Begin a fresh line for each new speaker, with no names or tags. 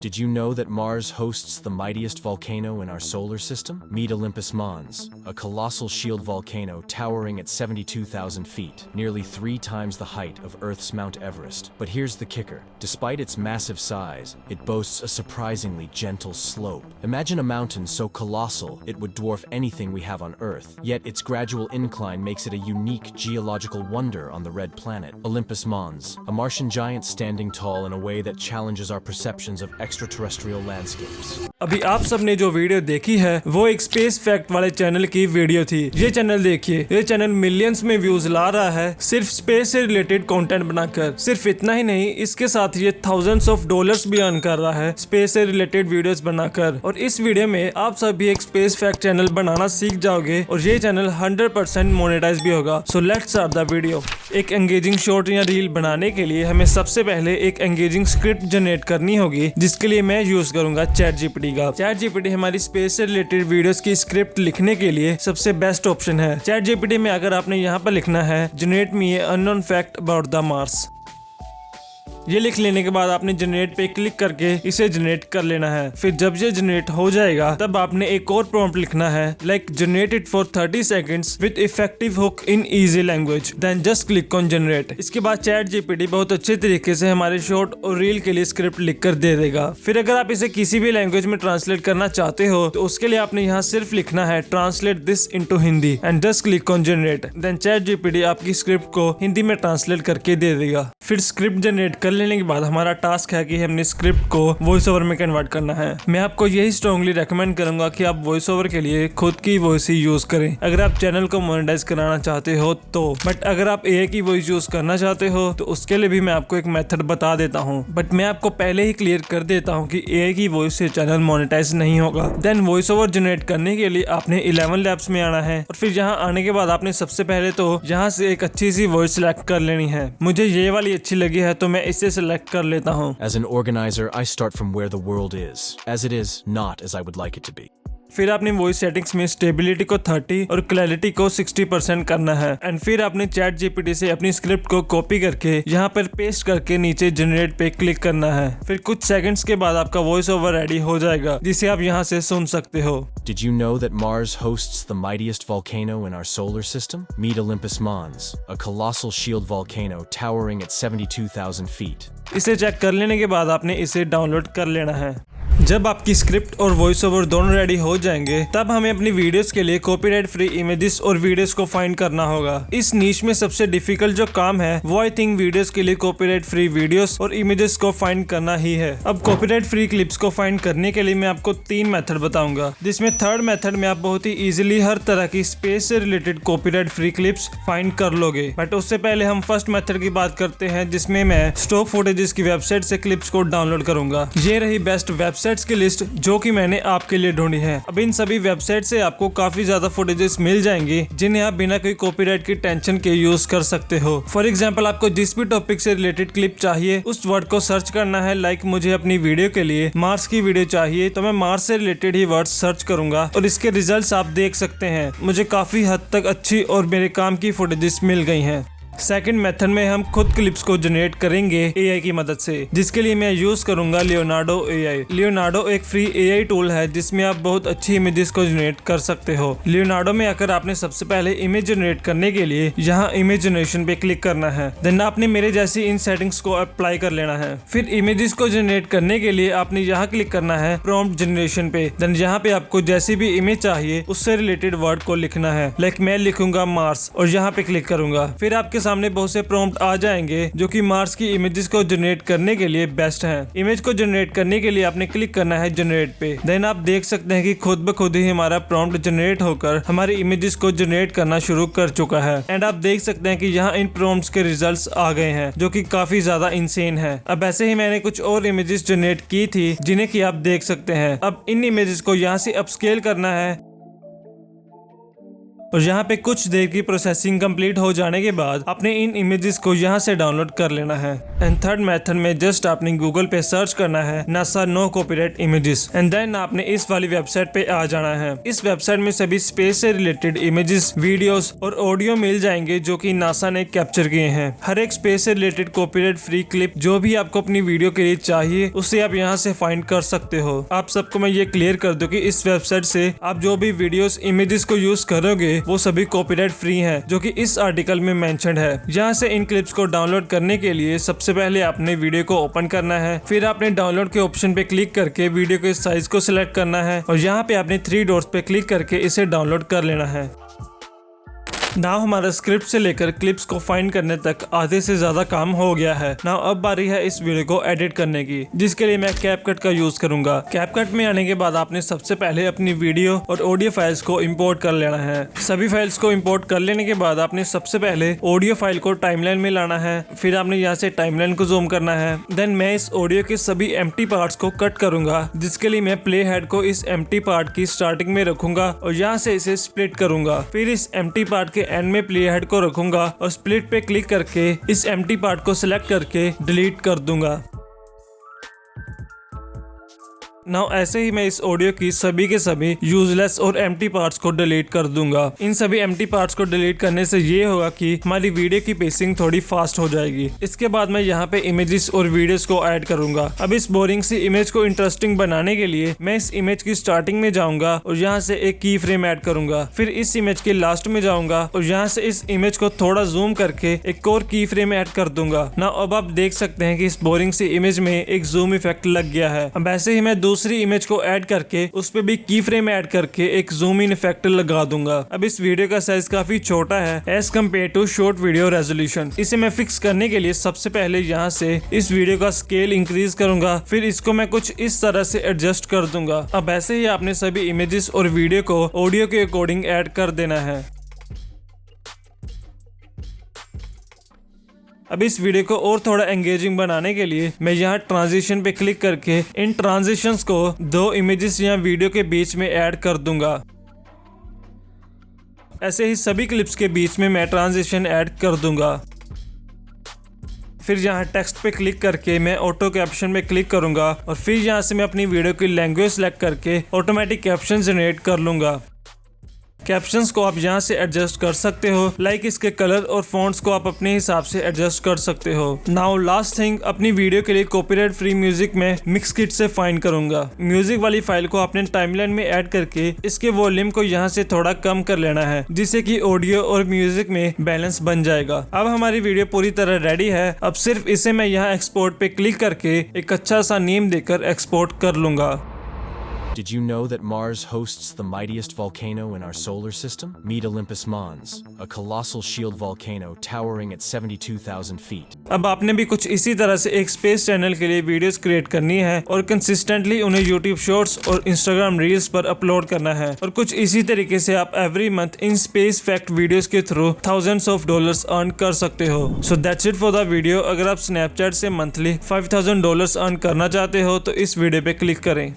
Did you know that Mars hosts the mightiest volcano in our solar system? Meet Olympus Mons, a colossal shield volcano towering at 72,000 feet, nearly 3 times the height of Earth's Mount Everest. But here's the kicker. Despite its massive size, it boasts a surprisingly gentle slope. Imagine a mountain so colossal it would dwarf anything we have on Earth, yet its gradual incline makes it a unique geological wonder on the red planet. Olympus Mons, a Martian giant standing tall in a way that challenges our perceptions of extraterrestrial landscapes.
अभी आप सबने जो video देखी है वो एक space fact वाले channel की वीडियो थी। ये चैनल देखिए, ये चैनल मिलियंस में व्यूज ला रहा है सिर्फ स्पेस से रिलेटेड कंटेंट बनाकर। सिर्फ इतना ही नहीं, इसके साथ ये थाउजेंड्स ऑफ डॉलर्स भी अर्न कर रहा है स्पेस से रिलेटेड वीडियोस बनाकर। और इस वीडियो में आप सब भी एक स्पेस फैक्ट चैनल बनाना सीख जाओगे और ये चैनल 100% मोनेटाइज भी होगा। So let's start the video. एक एंगेजिंग शॉर्ट या रील बनाने के लिए हमें सबसे पहले एक एंगेजिंग स्क्रिप्ट जनरेट करनी होगी, जिसके लिए मैं यूज करूंगा ChatGPT का। ChatGPT हमारी स्पेस से रिलेटेड वीडियोस की स्क्रिप्ट लिखने के लिए सबसे बेस्ट ऑप्शन है। ChatGPT में अगर आपने यहाँ पर लिखना है generate me A unknown fact about the Mars, ये लिख लेने के बाद आपने जनरेट पे क्लिक करके इसे जनरेट कर लेना है। फिर जब ये जनरेट हो जाएगा तब आपने एक और प्रॉम्प्ट लिखना है, like generate it for 30 seconds with effective hook in easy language, then just click on generate. इसके बाद ChatGPT बहुत अच्छे तरीके से हमारे शॉर्ट और रील के लिए स्क्रिप्ट लिख कर दे देगा। फिर अगर आप इसे किसी भी लैंग्वेज में ट्रांसलेट करना चाहते हो तो उसके लिए आपने यहाँ सिर्फ लिखना है translate this into Hindi and just click on generate, then ChatGPT आपकी स्क्रिप्ट को हिंदी में ट्रांसलेट करके दे देगा। फिर स्क्रिप्ट जनरेट कर लेने के बाद हमारा टास्क है कि हमने स्क्रिप्ट को वॉइस ओवर में कन्वर्ट करना है। मैं आपको यही स्ट्रांगली रेकमेंड करूंगा कि आप वॉइस ओवर के लिए खुद की वॉइस ही यूज करें अगर आप चैनल को मोनेटाइज कराना चाहते हो तो। बट अगर आप AI की वॉइस यूज करना चाहते हो तो उसके लिए भी मैं आपको एक मेथड बता देता हूँ, बट मैं आपको पहले ही क्लियर कर देता हूँ कि AI की वॉइस से चैनल मोनेटाइज नहीं होगा। देन वॉइस ओवर जनरेट करने के लिए आपने 11 लैब्स में आना है और फिर यहाँ आने के बाद आपने सबसे पहले तो यहाँ से एक अच्छी सी वॉइस सिलेक्ट कर लेनी है। मुझे ये वाली अच्छी लगी है तो मैं इसे सिलेक्ट कर लेता हूँ।
As an organizer, I start from where the world is, as it is, not as I would like it to be.
फिर आपने वॉइस सेटिंग्स में स्टेबिलिटी को 30 और क्लैरिटी को 60% करना है। एंड फिर आपने ChatGPT से अपनी स्क्रिप्ट को कॉपी करके यहाँ पर पेस्ट करके नीचे जनरेट पे क्लिक करना है। फिर कुछ सेकंड्स के बाद आपका वॉइस ओवर रेडी हो जाएगा, जिसे आप यहाँ से सुन सकते हो।
Did you know that Mars hosts the mightiest volcano in our solar system? Meet Olympus Mons, a colossal shield volcano towering at 72,000 feet.
इसे चेक कर लेने के बाद आपने इसे डाउनलोड कर लेना है। जब आपकी स्क्रिप्ट और वॉइस ओवर दोनों रेडी हो जाएंगे तब हमें अपनी वीडियोस के लिए कॉपीराइट फ्री इमेजेस और वीडियोस को फाइंड करना होगा। इस नीश में सबसे डिफिकल्ट जो काम है वो आई थिंक वीडियोस के लिए कॉपीराइट फ्री वीडियोस और इमेजेस को फाइंड करना ही है। अब कॉपीराइट फ्री क्लिप्स को फाइंड करने के लिए मैं आपको 3 मेथड बताऊंगा, जिसमें थर्ड मेथड में आप बहुत ही इजीली हर तरह की स्पेस से related copyright free clips find कर लोगे। बट उससे पहले हम फर्स्ट मेथड की बात करते हैं, जिसमें मैं स्टॉक फुटेजेस की वेबसाइट से क्लिप्स को डाउनलोड करूंगा। ये रही बेस्ट वेबसाइट की लिस्ट जो कि मैंने आपके लिए ढूंढी है। अब इन सभी वेबसाइट से आपको काफी ज्यादा फुटेजेस मिल जाएंगे जिन्हें आप बिना कोई कॉपीराइट की टेंशन के यूज कर सकते हो। फॉर एग्जांपल, आपको जिस भी टॉपिक से रिलेटेड क्लिप चाहिए उस वर्ड को सर्च करना है। लाइक मुझे अपनी वीडियो के लिए मार्स की वीडियो चाहिए तो मैं मार्स से रिलेटेड ही वर्ड सर्च करूंगा और इसके रिजल्ट्स आप देख सकते हैं। मुझे काफी हद तक अच्छी और मेरे काम की फुटेजेस मिल गई हैं। सेकंड मेथड में हम खुद क्लिप्स को जनरेट करेंगे AI की मदद से, जिसके लिए मैं यूज करूंगा लियोनार्डो AI। लियोनार्डो एक फ्री AI टूल है जिसमें आप बहुत अच्छी इमेजेस को जनरेट कर सकते हो। लियोनार्डो में आकर आपने सबसे पहले इमेज जनरेट करने के लिए यहाँ इमेज जनरेशन पे क्लिक करना है। देन आपने मेरे जैसी इन सेटिंग्स को अप्लाई कर लेना है। फिर इमेजेस को जनरेट करने के लिए आपने यहाँ क्लिक करना है प्रॉम्प्ट जनरेशन पे। देन यहाँ पे आपको जैसी भी इमेज चाहिए उससे रिलेटेड वर्ड को लिखना है। लाइक मैं लिखूंगा मार्स और यहाँ पे क्लिक करूंगा। फिर आपके सामने बहुत से प्रॉम्प्ट आ जाएंगे जो कि मार्स की इमेजेस को जनरेट करने के लिए बेस्ट हैं। इमेज को जनरेट करने के लिए आपने क्लिक करना है जनरेट पे। देन आप देख सकते हैं कि खुद ब खुद ही हमारा प्रॉम्प्ट जनरेट होकर हमारी इमेजेस को जनरेट करना शुरू कर चुका है। एंड आप देख सकते हैं कि यहाँ इन प्रॉम्प्ट्स के रिजल्ट्स आ गए हैं जो कि काफी ज्यादा इंसेन है। अब ऐसे ही मैंने कुछ और इमेजेस जनरेट की थी जिन्हें कि आप देख सकते हैं। अब इन इमेजेस को यहाँ से अपस्केल करना है और यहाँ पे कुछ देर की प्रोसेसिंग कंप्लीट हो जाने के बाद आपने इन इमेजेस को यहाँ से डाउनलोड कर लेना है। एंड थर्ड मेथड में जस्ट आपने गूगल पे सर्च करना है NASA no copyright images and then आपने इस वाली वेबसाइट पे आ जाना है। इस वेबसाइट में सभी स्पेस से रिलेटेड इमेजेस, वीडियोस और ऑडियो मिल जाएंगे जो कि नासा ने कैप्चर किए हैं। हर एक स्पेस से रिलेटेड कॉपीराइट फ्री क्लिप जो भी आपको अपनी वीडियो के लिए चाहिए उसे आप यहाँ से फाइंड कर सकते हो। आप सबको मैं ये क्लियर कर दूं कि इस वेबसाइट से आप जो भी वीडियोस, इमेजेस को यूज करोगे वो सभी कॉपीराइट फ्री हैं, जो कि इस आर्टिकल में मेंशन्ड है। यहाँ से इन क्लिप्स को डाउनलोड करने के लिए सबसे पहले आपने वीडियो को ओपन करना है, फिर आपने डाउनलोड के ऑप्शन पे क्लिक करके वीडियो के साइज को सिलेक्ट करना है और यहाँ पे आपने 3 डॉट्स पे क्लिक करके इसे डाउनलोड कर लेना है। नाउ हमारा स्क्रिप्ट से लेकर क्लिप्स को फाइंड करने तक आधे से ज्यादा काम हो गया है। नाउ अब बारी है इस वीडियो को एडिट करने की, जिसके लिए मैं कैपकट का यूज करूंगा। कैपकट में आने के बाद आपने सबसे पहले अपनी वीडियो और ऑडियो फाइल्स को इंपोर्ट कर लेना है। सभी फाइल्स को इंपोर्ट कर लेने के बाद आपने सबसे पहले ऑडियो फाइल को टाइमलाइन में लाना है, फिर आपने यहाँ से टाइमलाइन को जूम करना है। देन मैं इस ऑडियो के सभी एम्प्टी पार्ट्स को कट करूंगा, जिसके लिए मैं प्ले हेड को इस एम्प्टी पार्ट की स्टार्टिंग में रखूंगा और यहाँ से इसे स्प्लिट करूंगा। फिर इस एम्प्टी पार्ट के एंड में प्ले हेड को रखूंगा और स्प्लिट पे क्लिक करके इस एम्प्टी पार्ट को सिलेक्ट करके डिलीट कर दूंगा। नाउ ऐसे ही मैं इस ऑडियो की सभी के सभी यूजलेस और एम्प्टी पार्ट्स को डिलीट कर दूंगा। इन सभी एम्प्टी पार्ट्स को डिलीट करने से ये होगा कि हमारी वीडियो की पेसिंग थोड़ी फास्ट हो जाएगी। इसके बाद मैं यहाँ पे इमेजेस और वीडियोस को ऐड करूंगा। अब इस बोरिंग सी इमेज को इंटरेस्टिंग बनाने के लिए मैं इस इमेज की स्टार्टिंग में जाऊंगा और यहाँ से एक की फ्रेम ऐड करूंगा। फिर इस इमेज के लास्ट में जाऊंगा और यहाँ से इस इमेज को थोड़ा जूम करके एक और की फ्रेम ऐड कर दूंगा। नाउ अब आप देख सकते हैं कि इस बोरिंग सी इमेज में एक जूम इफेक्ट लग गया है। अब ऐसे ही मैं दूसरी इमेज को ऐड करके उस पे भी की फ्रेम ऐड करके एक जूम इन इफेक्ट लगा दूंगा। अब इस वीडियो का साइज काफी छोटा है as compare to short video resolution. इसे मैं फिक्स करने के लिए सबसे पहले यहाँ से इस वीडियो का स्केल इंक्रीज करूंगा, फिर इसको मैं कुछ इस तरह से एडजस्ट कर दूंगा। अब ऐसे ही आपने सभी इमेजेस और वीडियो को ऑडियो के अकॉर्डिंग ऐड कर देना है। अब इस वीडियो को और थोड़ा एंगेजिंग बनाने के लिए मैं यहाँ ट्रांजिशन पे क्लिक करके इन ट्रांजिशंस को 2 इमेजेस या वीडियो के बीच में ऐड कर दूंगा। ऐसे ही सभी क्लिप्स के बीच में मैं ट्रांजिशन ऐड कर दूंगा। फिर यहाँ टेक्स्ट पे क्लिक करके मैं ऑटो कैप्शन में क्लिक करूंगा और फिर यहाँ से मैं अपनी वीडियो की लैंग्वेज सेलेक्ट करके ऑटोमेटिक कैप्शन जनरेट कर लूंगा। कैप्शंस को आप यहाँ से एडजस्ट कर सकते हो, लाइक इसके कलर और फॉन्ट्स को आप अपने हिसाब से एडजस्ट कर सकते हो। नाउ लास्ट थिंग, अपनी वीडियो के लिए कॉपीराइट फ्री म्यूजिक में मिक्सकिट से फाइंड करूंगा। म्यूजिक वाली फाइल को आपने टाइमलाइन में ऐड करके इसके वॉल्यूम को यहाँ से थोड़ा कम कर लेना है, जिससे कि ऑडियो और म्यूजिक में बैलेंस बन जाएगा। अब हमारी वीडियो पूरी तरह रेडी है। अब सिर्फ इसे मैं यहाँ एक्सपोर्ट पे क्लिक करके एक अच्छा सा नेम देकर एक्सपोर्ट कर लूंगा।
Did you know that Mars hosts the mightiest volcano in our solar system? Meet Olympus Mons, a colossal shield volcano towering at 72,000 feet.
अब आपने भी कुछ इसी तरह से एक स्पेस चैनल के लिए वीडियोस क्रिएट करनी है और कंसिस्टेंटली उन्हें YouTube शॉर्ट्स और Instagram रील्स पर अपलोड करना है। और कुछ इसी तरीके से आप एवरी मंथ इन स्पेस फैक्ट वीडियोस के through thousands of dollars earn कर सकते हो। So that's it for the video. अगर आप स्नैपचैट से मंथली $5,000 अर्न करना चाहते हो तो इस वीडियो पे क्लिक करें।